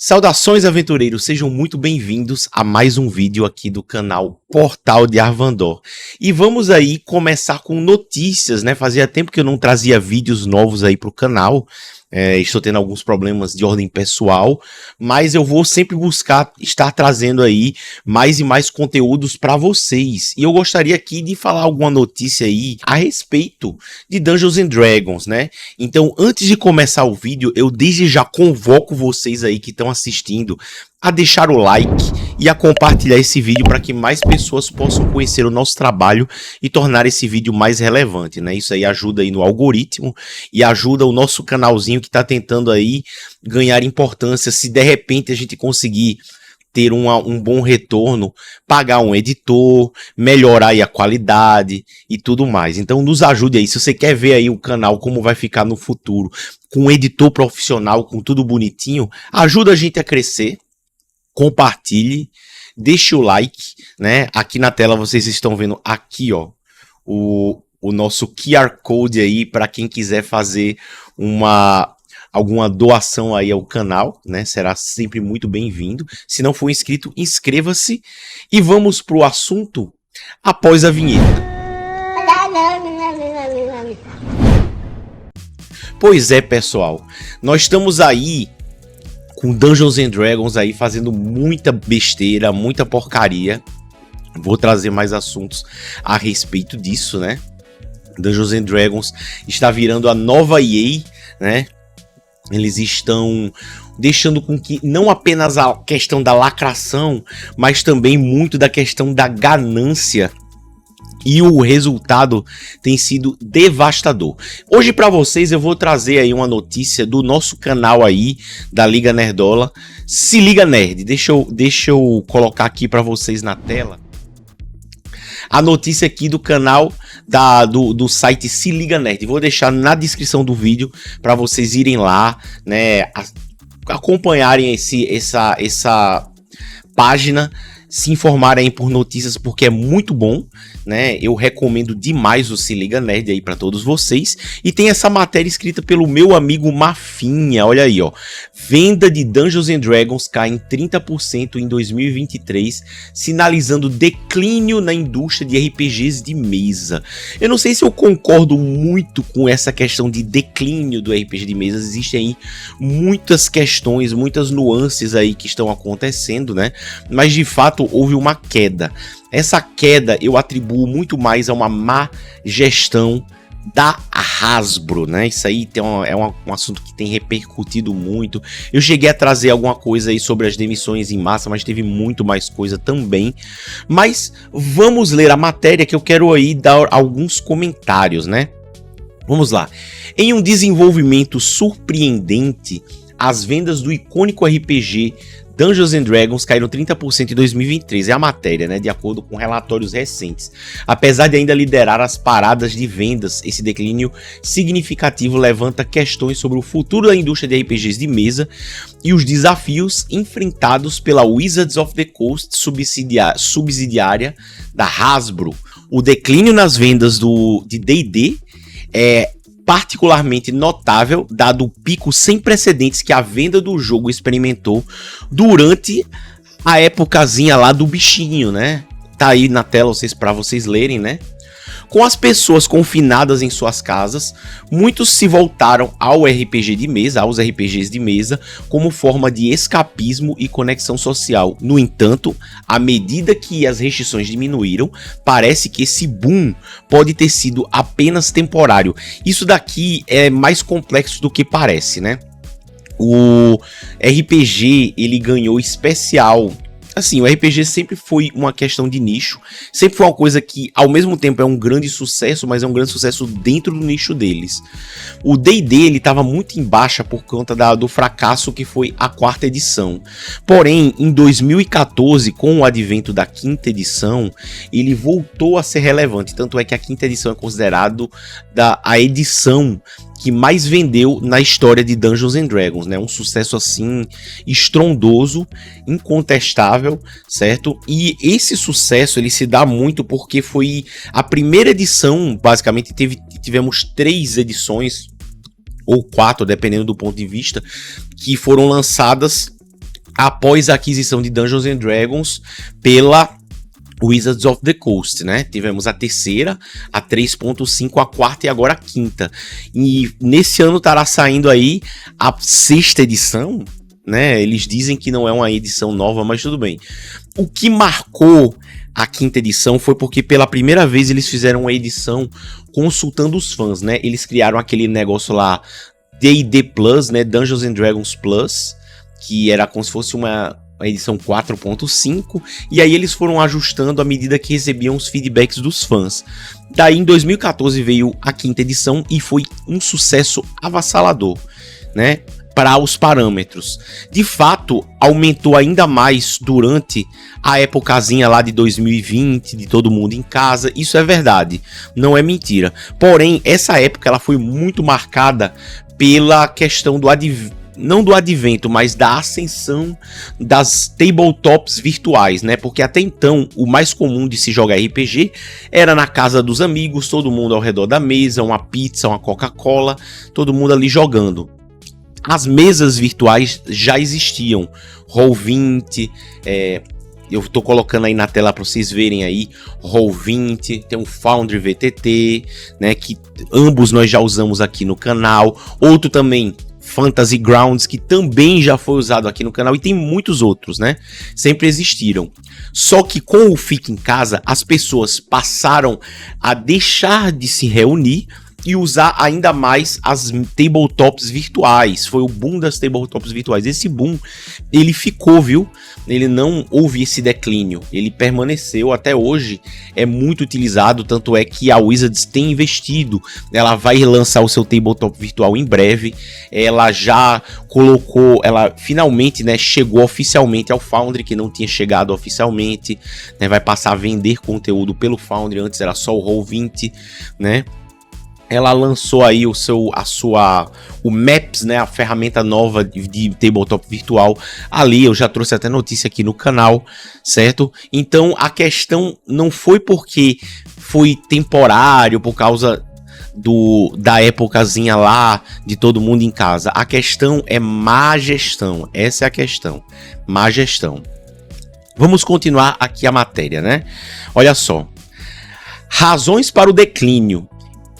Saudações, aventureiros, sejam muito bem-vindos a mais um vídeo aqui do canal Portal de Arvandor. E vamos aí começar com notícias, né? Fazia tempo que eu não trazia vídeos novos aí pro canal. Estou tendo alguns problemas de ordem pessoal, mas eu vou sempre buscar estar trazendo aí mais e mais conteúdos para vocês. E eu gostaria aqui de falar alguma notícia aí a respeito de Dungeons and Dragons, né? Então, antes de começar o vídeo, eu desde já convoco vocês aí que estão assistindo a deixar o like e a compartilhar esse vídeo para que mais pessoas possam conhecer o nosso trabalho e tornar esse vídeo mais relevante, né? Isso aí ajuda aí no algoritmo e ajuda o nosso canalzinho que está tentando aí ganhar importância. Se de repente a gente conseguir ter um bom retorno, pagar um editor, melhorar aí a qualidade e tudo mais. Então nos ajude aí, se você quer ver aí o canal como vai ficar no futuro, com um editor profissional, com tudo bonitinho, ajuda a gente a crescer. Compartilhe, deixe o like, né? Aqui na tela vocês estão vendo aqui, ó, o nosso QR Code aí para quem quiser fazer alguma doação aí ao canal, né? Será sempre muito bem-vindo. Se não for inscrito, inscreva-se e vamos pro assunto após a vinheta. Pois é, pessoal, nós estamos aí com Dungeons and Dragons aí fazendo muita besteira, muita porcaria. Vou trazer mais assuntos a respeito disso, né? Dungeons and Dragons está virando a nova EA, né? Eles estão deixando com que não apenas a questão da lacração, mas também muito da questão da ganância. E o resultado tem sido devastador. Hoje para vocês eu vou trazer aí uma notícia do nosso canal aí, da Liga Nerdola. Se Liga Nerd, deixa eu colocar aqui para vocês na tela. A notícia aqui do canal do site Se Liga Nerd. Vou deixar na descrição do vídeo para vocês irem lá, né, acompanharem essa página, se informarem por notícias, porque é muito bom, né? Eu recomendo demais o Se Liga Nerd aí para todos vocês. E tem essa matéria escrita pelo meu amigo Mafinha, olha aí, ó. Venda de Dungeons and Dragons cai em 30% em 2023, sinalizando declínio na indústria de RPGs de mesa. Eu não sei se eu concordo muito com essa questão de declínio do RPG de mesa. Existem aí muitas questões, muitas nuances aí que estão acontecendo, né? Mas de fato houve uma queda. Essa queda eu atribuo muito mais a uma má gestão da Hasbro, né? Isso aí é um assunto que tem repercutido muito. Eu cheguei a trazer alguma coisa aí sobre as demissões em massa, mas teve muito mais coisa também. Mas vamos ler a matéria que eu quero aí dar alguns comentários, né? Vamos lá. Em um desenvolvimento surpreendente, as vendas do icônico RPG Dungeons and Dragons caíram 30% em 2023, é a matéria, né, de acordo com relatórios recentes. Apesar de ainda liderar as paradas de vendas, esse declínio significativo levanta questões sobre o futuro da indústria de RPGs de mesa e os desafios enfrentados pela Wizards of the Coast, subsidiária da Hasbro. O declínio nas vendas de D&D é particularmente notável, dado o pico sem precedentes que a venda do jogo experimentou durante a épocazinha lá do bichinho, né? Tá aí na tela para vocês lerem, né? Com as pessoas confinadas em suas casas, muitos se voltaram aos RPGs de mesa, como forma de escapismo e conexão social. No entanto, à medida que as restrições diminuíram, parece que esse boom pode ter sido apenas temporário. Isso daqui é mais complexo do que parece, né? O RPG, ele ganhou especial. Assim, o RPG sempre foi uma questão de nicho, sempre foi uma coisa que ao mesmo tempo é um grande sucesso, mas é um grande sucesso dentro do nicho deles. O D&D, ele estava muito em baixa por conta do fracasso que foi a 4ª edição. Porém, em 2014, com o advento da 5ª edição, ele voltou a ser relevante, tanto é que a 5ª edição é considerado a edição que mais vendeu na história de Dungeons and Dragons, né? Um sucesso assim estrondoso, incontestável, certo? E esse sucesso ele se dá muito porque foi a primeira edição, basicamente tivemos 3 edições ou 4, dependendo do ponto de vista, que foram lançadas após a aquisição de Dungeons and Dragons pela Wizards of the Coast, né? Tivemos a terceira, a 3.5, a quarta e agora a quinta. E nesse ano estará saindo aí a sexta edição, né? Eles dizem que não é uma edição nova, mas tudo bem. O que marcou a quinta edição foi porque pela primeira vez eles fizeram uma edição consultando os fãs, né? Eles criaram aquele negócio lá, D&D Plus, né? Dungeons and Dragons Plus, que era como se fosse uma edição 4.5, e aí eles foram ajustando à medida que recebiam os feedbacks dos fãs. Daí em 2014 veio a quinta edição e foi um sucesso avassalador, né? Para os parâmetros. De fato, aumentou ainda mais durante a épocazinha lá de 2020, de todo mundo em casa. Isso é verdade, não é mentira. Porém, essa época ela foi muito marcada pela questão do não do advento, mas da ascensão das tabletops virtuais, né? Porque até então, o mais comum de se jogar RPG era na casa dos amigos, todo mundo ao redor da mesa, uma pizza, uma Coca-Cola, todo mundo ali jogando. As mesas virtuais já existiam, Roll20, eu tô colocando aí na tela para vocês verem aí, Roll20, tem o Foundry VTT, né, que ambos nós já usamos aqui no canal, outro também, Fantasy Grounds, que também já foi usado aqui no canal, e tem muitos outros, né, sempre existiram. Só que com o Fica em Casa, as pessoas passaram a deixar de se reunir e usar ainda mais as tabletops virtuais. Foi o boom das tabletops virtuais. Esse boom, ele ficou, viu? Ele não houve esse declínio. Ele permaneceu até hoje. É muito utilizado, tanto é que a Wizards tem investido. Ela vai lançar o seu tabletop virtual em breve. Ela já colocou, ela finalmente, né, chegou oficialmente ao Foundry, que não tinha chegado oficialmente, né? Vai passar a vender conteúdo pelo Foundry. Antes era só o Roll20, né? Ela lançou aí o Maps, né, a ferramenta nova de tabletop virtual. Ali eu já trouxe até notícia aqui no canal, certo? Então a questão não foi porque foi temporário, por causa da épocazinha lá de todo mundo em casa. A questão é má gestão. Essa é a questão. Má gestão. Vamos continuar aqui a matéria, né? Olha só. Razões para o declínio.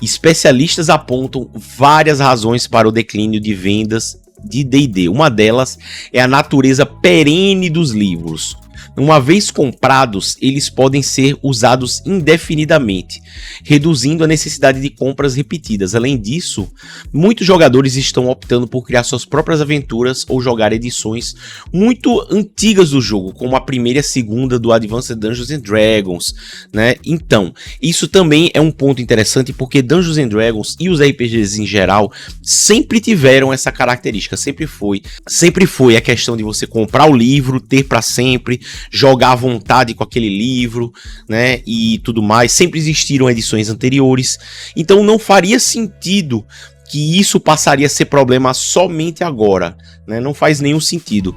Especialistas apontam várias razões para o declínio de vendas de D&D. Uma delas é a natureza perene dos livros. Uma vez comprados, eles podem ser usados indefinidamente, reduzindo a necessidade de compras repetidas. Além disso, muitos jogadores estão optando por criar suas próprias aventuras ou jogar edições muito antigas do jogo, como a primeira e a segunda do Advanced Dungeons and Dragons, né? Então, isso também é um ponto interessante, porque Dungeons and Dragons e os RPGs em geral sempre tiveram essa característica, sempre foi a questão de você comprar o livro, ter para sempre, jogar à vontade com aquele livro, né, e tudo mais. Sempre existiram edições anteriores, então não faria sentido que isso passaria a ser problema somente agora, né? Não faz nenhum sentido.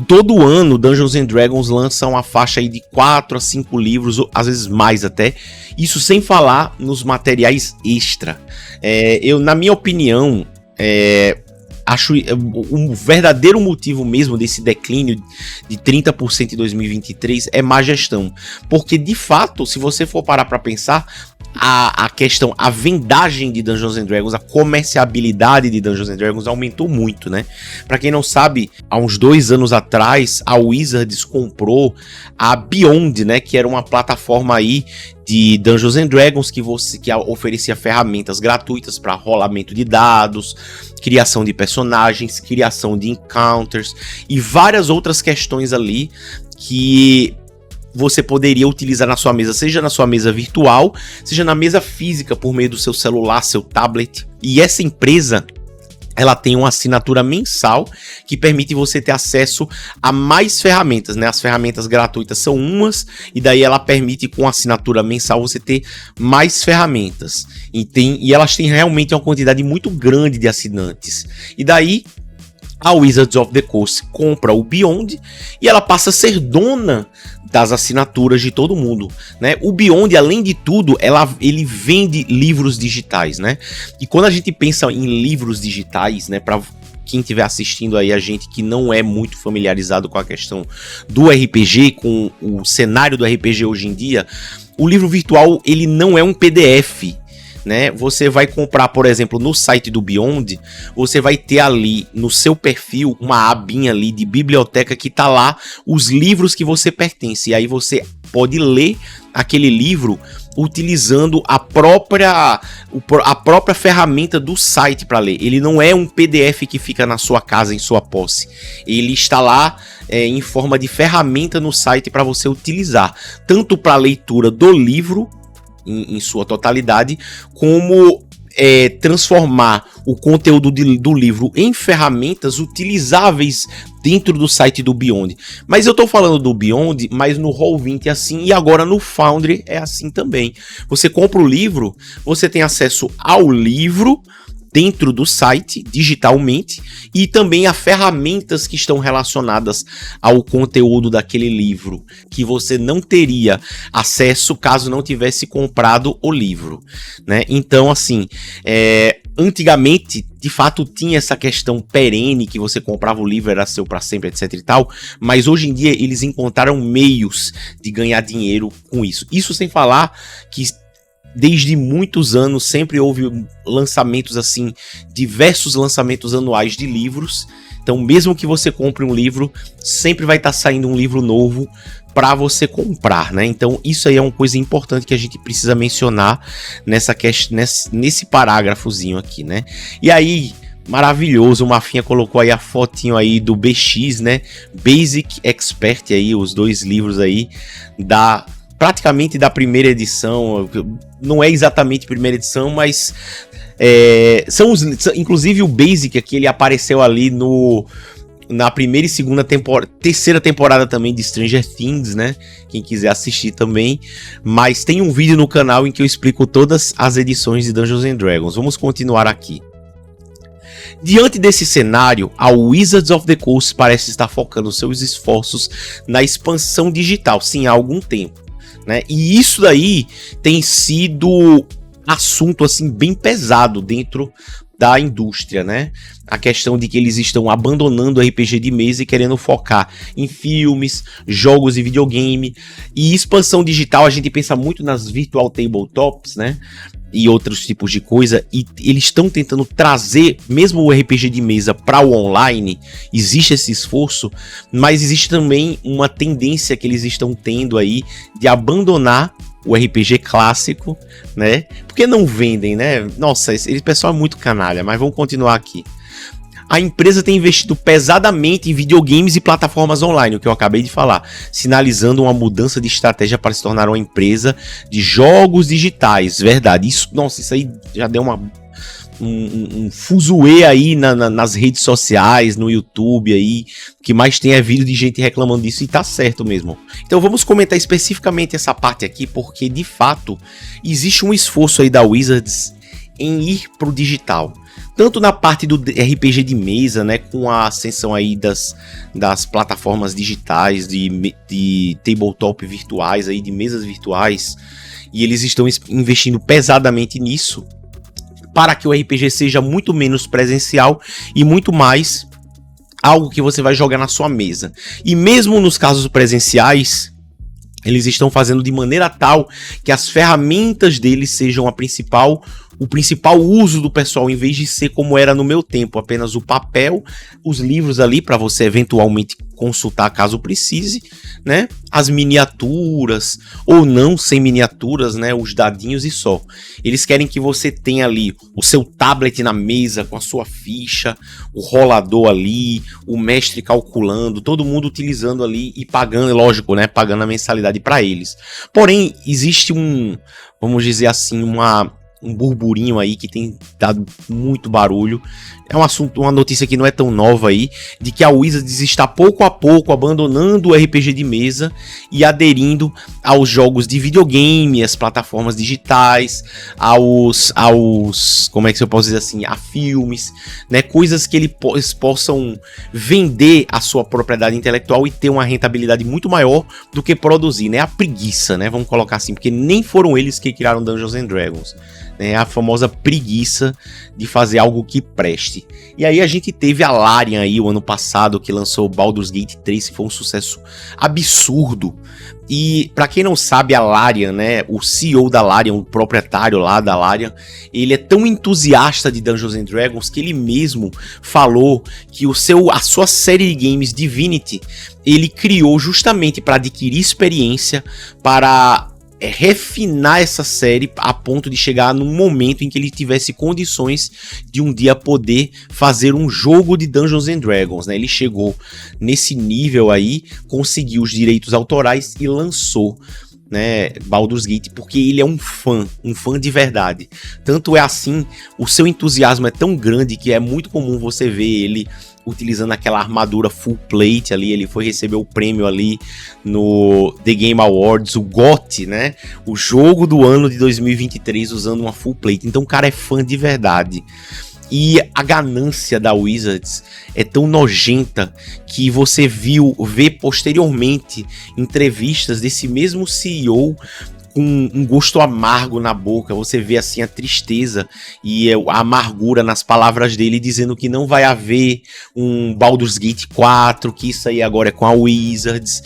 Todo ano Dungeons and Dragons lança uma faixa aí de 4 a 5 livros, ou às vezes mais até, isso sem falar nos materiais extra. Na minha opinião, acho um verdadeiro motivo mesmo desse declínio de 30% em 2023 é má gestão. Porque, de fato, se você for parar para pensar, a vendagem de Dungeons and Dragons, a comerciabilidade de Dungeons and Dragons aumentou muito, né? Para quem não sabe, há uns 2 anos atrás, a Wizards comprou a Beyond, né? Que era uma plataforma aí de Dungeons and Dragons que oferecia ferramentas gratuitas para rolamento de dados, criação de personagens, criação de encounters e várias outras questões ali que você poderia utilizar na sua mesa, seja na sua mesa virtual, seja na mesa física por meio do seu celular, seu tablet. E essa empresa, ela tem uma assinatura mensal que permite você ter acesso a mais ferramentas, né? As ferramentas gratuitas são umas, e daí ela permite, com assinatura mensal, você ter mais ferramentas. E elas têm realmente uma quantidade muito grande de assinantes. E daí a Wizards of the Coast compra o Beyond e ela passa a ser dona das assinaturas de todo mundo, né? O Beyond, além de tudo, ele vende livros digitais, né? E quando a gente pensa em livros digitais, né, quem estiver assistindo aí, a gente que não é muito familiarizado com a questão do RPG, com o cenário do RPG hoje em dia, o livro virtual, ele não é um PDF, né? Você vai comprar, por exemplo, no site do Beyond, você vai ter ali no seu perfil uma abinha ali de biblioteca que tá lá os livros que você pertence, e aí você pode ler aquele livro utilizando a própria ferramenta do site para ler. Ele não é um PDF que fica na sua casa, em sua posse. Ele está lá em forma de ferramenta no site para você utilizar, tanto para a leitura do livro em sua totalidade, como transformar o conteúdo do livro em ferramentas utilizáveis dentro do site do Beyond. Mas eu tô falando do Beyond, mas no Roll20 é assim, e agora no Foundry é assim também. Você compra o livro, você tem acesso ao livro dentro do site, digitalmente, e também a ferramentas que estão relacionadas ao conteúdo daquele livro, que você não teria acesso caso não tivesse comprado o livro, né? Então, assim, antigamente, de fato, tinha essa questão perene, que você comprava o livro, era seu para sempre, etc e tal, mas hoje em dia eles encontraram meios de ganhar dinheiro com isso. Isso sem falar que desde muitos anos sempre houve lançamentos assim, diversos lançamentos anuais de livros. Então, mesmo que você compre um livro, sempre vai estar saindo um livro novo para você comprar, né? Então, isso aí é uma coisa importante que a gente precisa mencionar nesse parágrafozinho aqui, né? E aí, maravilhoso, o Mafinha colocou aí a fotinho aí do BX, né? Basic Expert aí, os dois livros aí praticamente da primeira edição. Não é exatamente primeira edição, mas inclusive o Basic aqui, ele apareceu ali na primeira e segunda temporada, terceira temporada também de Stranger Things, né? Quem quiser assistir também. Mas tem um vídeo no canal em que eu explico todas as edições de Dungeons and Dragons. Vamos continuar aqui. Diante desse cenário, a Wizards of the Coast parece estar focando seus esforços na expansão digital, sim, há algum tempo, né? E isso daí tem sido assunto assim bem pesado dentro da indústria, né? A questão de que eles estão abandonando o RPG de mesa e querendo focar em filmes, jogos e videogame. E expansão digital, a gente pensa muito nas virtual tabletops, né? E outros tipos de coisa, e eles estão tentando trazer mesmo o RPG de mesa para o online. Existe esse esforço, mas existe também uma tendência que eles estão tendo aí de abandonar o RPG clássico, né? Porque não vendem, né? Nossa, esse pessoal é muito canalha, mas vamos continuar aqui. A empresa tem investido pesadamente em videogames e plataformas online, o que eu acabei de falar, sinalizando uma mudança de estratégia para se tornar uma empresa de jogos digitais. Verdade, isso aí já deu um fuzuê aí nas redes sociais, no YouTube aí, o que mais tem é vídeo de gente reclamando disso, e tá certo mesmo. Então vamos comentar especificamente essa parte aqui, porque de fato existe um esforço aí da Wizards em ir pro digital. Tanto na parte do RPG de mesa, né, com a ascensão aí das plataformas digitais, de tabletop virtuais, aí, de mesas virtuais, e eles estão investindo pesadamente nisso, para que o RPG seja muito menos presencial e muito mais algo que você vai jogar na sua mesa. E mesmo nos casos presenciais, eles estão fazendo de maneira tal que as ferramentas deles sejam o principal uso do pessoal, em vez de ser como era no meu tempo, apenas o papel, os livros ali para você eventualmente consultar caso precise, né? As miniaturas, ou não sem miniaturas, né? Os dadinhos e só. Eles querem que você tenha ali o seu tablet na mesa com a sua ficha, o rolador ali, o mestre calculando, todo mundo utilizando ali e pagando, lógico, né? Pagando a mensalidade para eles. Porém, existe vamos dizer assim, um burburinho aí que tem dado muito barulho. É um assunto, uma notícia que não é tão nova aí, de que a Wizards está pouco a pouco abandonando o RPG de mesa e aderindo aos jogos de videogame, às plataformas digitais, como é que eu posso dizer assim, a filmes, né, coisas que eles possam vender a sua propriedade intelectual e ter uma rentabilidade muito maior do que produzir, né, a preguiça, né, vamos colocar assim, porque nem foram eles que criaram Dungeons and Dragons, né? A famosa preguiça de fazer algo que preste. E aí a gente teve a Larian aí o ano passado, que lançou Baldur's Gate 3, que foi um sucesso absurdo. E pra quem não sabe, a Larian, né, o CEO da Larian, o proprietário lá da Larian, ele é tão entusiasta de Dungeons and Dragons que ele mesmo falou que a sua série de games Divinity, ele criou justamente para adquirir experiência, para refinar essa série a ponto de chegar num momento em que ele tivesse condições de um dia poder fazer um jogo de Dungeons and Dragons, né? Ele chegou nesse nível aí, conseguiu os direitos autorais e lançou, né, Baldur's Gate, porque ele é um fã de verdade. Tanto é assim, o seu entusiasmo é tão grande que é muito comum você ver ele utilizando aquela armadura full plate ali. Ele foi receber o prêmio ali no The Game Awards, o GOT, né, o jogo do ano de 2023, usando uma full plate. Então o cara é fã de verdade. E a ganância da Wizards é tão nojenta que você vê posteriormente entrevistas desse mesmo CEO com um gosto amargo na boca. Você vê assim a tristeza e a amargura nas palavras dele, dizendo que não vai haver um Baldur's Gate 4, que isso aí agora é com a Wizards,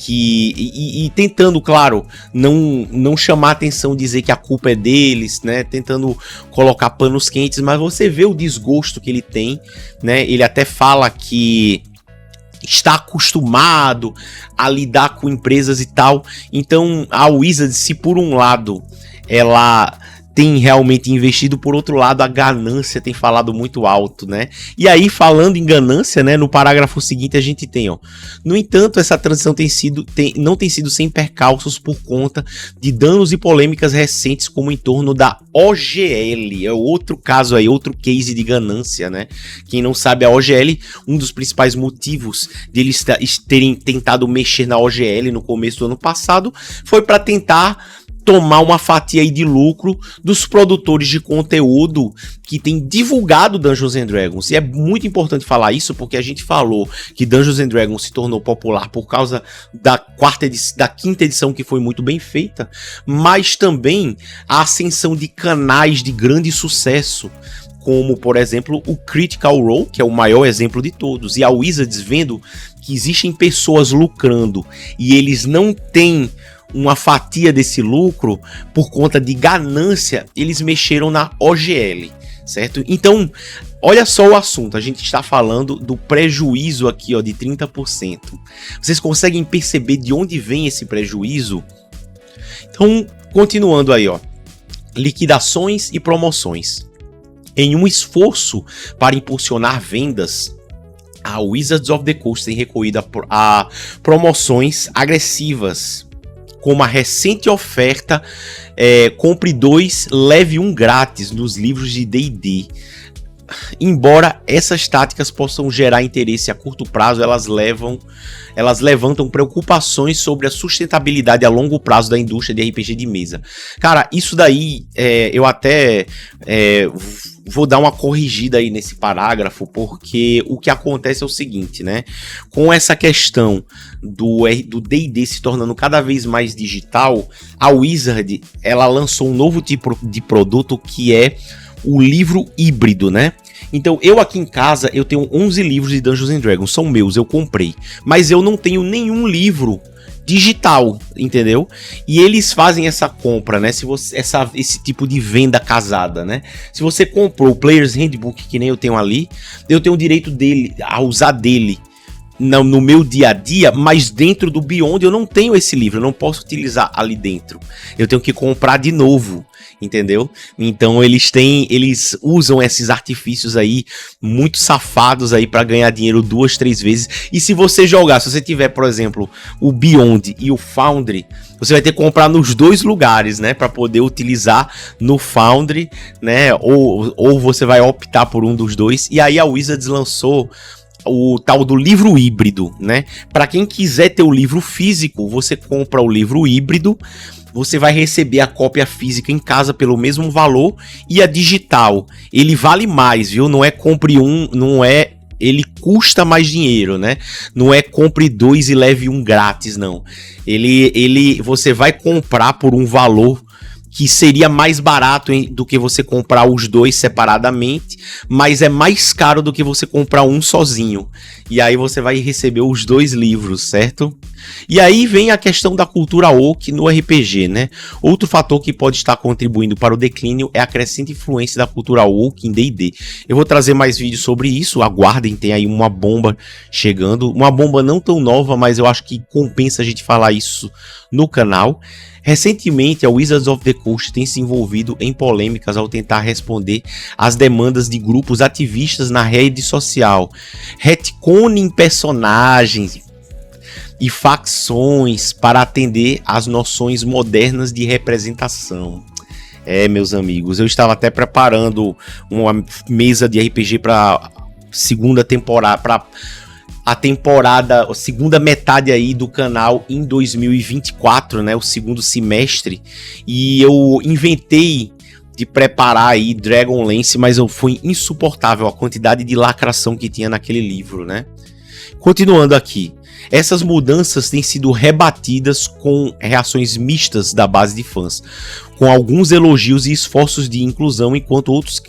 e tentando, claro, não chamar atenção, dizer que a culpa é deles, né, tentando colocar panos quentes, mas você vê o desgosto que ele tem, né. Ele até fala que está acostumado a lidar com empresas e tal. Então a Wizards, se por um lado ela tem realmente investido, por outro lado a ganância tem falado muito alto, né? E aí, falando em ganância, né, no parágrafo seguinte a gente tem, ó: no entanto, essa transição não tem sido sem percalços por conta de danos e polêmicas recentes, como em torno da OGL. É outro caso aí, outro case de ganância, né? Quem não sabe, a OGL, um dos principais motivos de eles terem tentado mexer na OGL no começo do ano passado foi para tentar tomar uma fatia aí de lucro dos produtores de conteúdo que tem divulgado Dungeons and Dragons. E é muito importante falar isso, porque a gente falou que Dungeons and Dragons se tornou popular por causa da quinta edição, que foi muito bem feita, mas também a ascensão de canais de grande sucesso, como, por exemplo, o Critical Role, que é o maior exemplo de todos. E a Wizards, vendo que existem pessoas lucrando e eles não têm uma fatia desse lucro por conta de ganância, eles mexeram na OGL, certo? Então, olha só o assunto, a gente está falando do prejuízo aqui, ó, de 30%. Vocês conseguem perceber de onde vem esse prejuízo? Então, continuando aí, ó, liquidações e promoções. Em um esforço para impulsionar vendas, a Wizards of the Coast tem recorrido a promoções agressivas, como a recente oferta compre 2, leve 1 grátis nos livros de D&D. Embora essas táticas possam gerar interesse a curto prazo, elas levantam preocupações sobre a sustentabilidade a longo prazo da indústria de RPG de mesa. Cara, isso daí eu até vou dar uma corrigida aí nesse parágrafo, porque o que acontece é o seguinte, né? Com essa questão do D&D se tornando cada vez mais digital, a Wizard, ela lançou um novo tipo de produto, que é o livro híbrido, né? Então, eu aqui em casa, eu tenho 11 livros de Dungeons and Dragons, são meus, eu comprei. Mas eu não tenho nenhum livro digital, entendeu? E eles fazem essa compra, né? Esse tipo de venda casada, né? Se você comprou o Player's Handbook, que nem eu tenho ali, eu tenho o direito a usar dele no meu dia a dia, mas dentro do Beyond eu não tenho esse livro, eu não posso utilizar ali dentro. Eu tenho que comprar de novo, entendeu? Então eles usam esses artifícios aí muito safados aí para ganhar dinheiro 2, 3 vezes. E se você tiver, por exemplo, o Beyond e o Foundry, você vai ter que comprar nos dois lugares, né, para poder utilizar no Foundry, né, ou você vai optar por um dos dois. E aí a Wizards lançou o tal do livro híbrido, né? Para quem quiser ter o livro físico, você compra o livro híbrido, você vai receber a cópia física em casa pelo mesmo valor, e a digital, ele vale mais, viu? Não é compre um, ele custa mais dinheiro, né? Não é compre 2 e leve 1 grátis, não. Você vai comprar por um valor que seria mais barato do que você comprar os dois separadamente, mas é mais caro do que você comprar um sozinho. E aí você vai receber os dois livros, certo? E aí vem a questão da cultura woke no RPG, né? Outro fator que pode estar contribuindo para o declínio é a crescente influência da cultura woke em D&D. Eu vou trazer mais vídeos sobre isso, aguardem, tem aí uma bomba chegando. Uma bomba não tão nova, mas eu acho que compensa a gente falar isso no canal. Recentemente, a Wizards of the Coast tem se envolvido em polêmicas ao tentar responder às demandas de grupos ativistas na rede social. Retconning personagens e facções para atender às noções modernas de representação. Meus amigos, eu estava até preparando uma mesa de RPG para segunda temporada, para a segunda metade aí do canal em 2024, né, o segundo semestre, e eu inventei de preparar aí Dragonlance, mas foi insuportável a quantidade de lacração que tinha naquele livro, né? Continuando aqui, essas mudanças têm sido rebatidas com reações mistas da base de fãs, com alguns elogios e esforços de inclusão, enquanto outros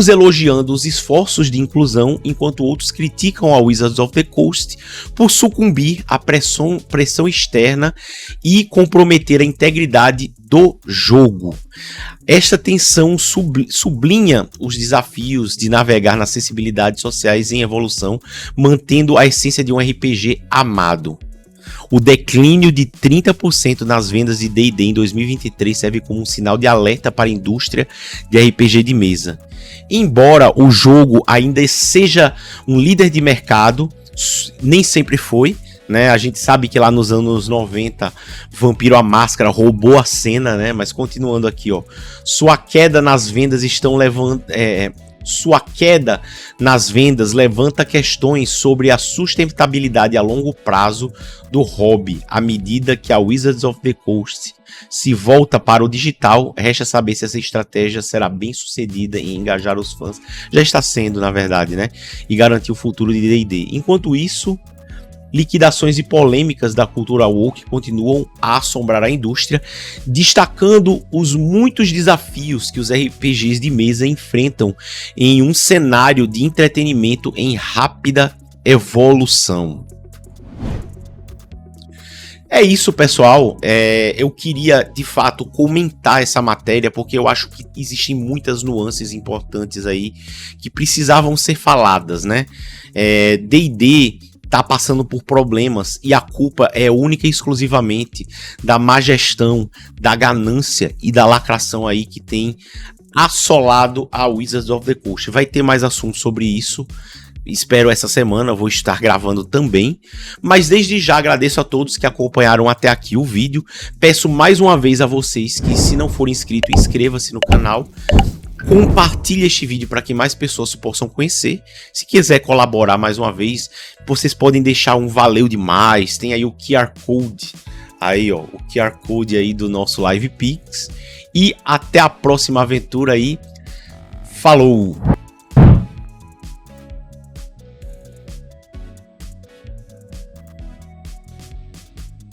elogiando os esforços de inclusão, enquanto outros criticam a Wizards of the Coast por sucumbir à pressão externa e comprometer a integridade do jogo. Esta tensão sublinha os desafios de navegar nas sensibilidades sociais em evolução, mantendo a essência de um RPG amado. O declínio de 30% nas vendas de D&D em 2023 serve como um sinal de alerta para a indústria de RPG de mesa. Embora o jogo ainda seja um líder de mercado, nem sempre foi, né? A gente sabe que lá nos anos 90 Vampiro à Máscara roubou a cena, né? Mas continuando aqui, ó, sua queda nas vendas levanta questões sobre a sustentabilidade a longo prazo do hobby. À medida que a Wizards of the Coast se volta para o digital, resta saber se essa estratégia será bem sucedida em engajar os fãs. Já está sendo, na verdade, né? E garantir o futuro de D&D. Enquanto isso, liquidações e polêmicas da cultura woke continuam a assombrar a indústria, destacando os muitos desafios que os RPGs de mesa enfrentam em um cenário de entretenimento em rápida evolução. É isso, pessoal. Eu queria, de fato, comentar essa matéria, porque eu acho que existem muitas nuances importantes aí que precisavam ser faladas, né? D&D tá passando por problemas e a culpa é única e exclusivamente da má gestão, da ganância e da lacração aí que tem assolado a Wizards of the Coast. Vai ter mais assuntos sobre isso. Espero essa semana, vou estar gravando também. Mas desde já agradeço a todos que acompanharam até aqui o vídeo. Peço mais uma vez a vocês que, se não for inscrito, inscreva-se no canal. Compartilhe este vídeo para que mais pessoas possam conhecer. Se quiser colaborar mais uma vez, vocês podem deixar um valeu demais. Tem aí o QR Code. Aí, ó, o QR Code aí do nosso Live Pix. E até a próxima aventura aí. Falou!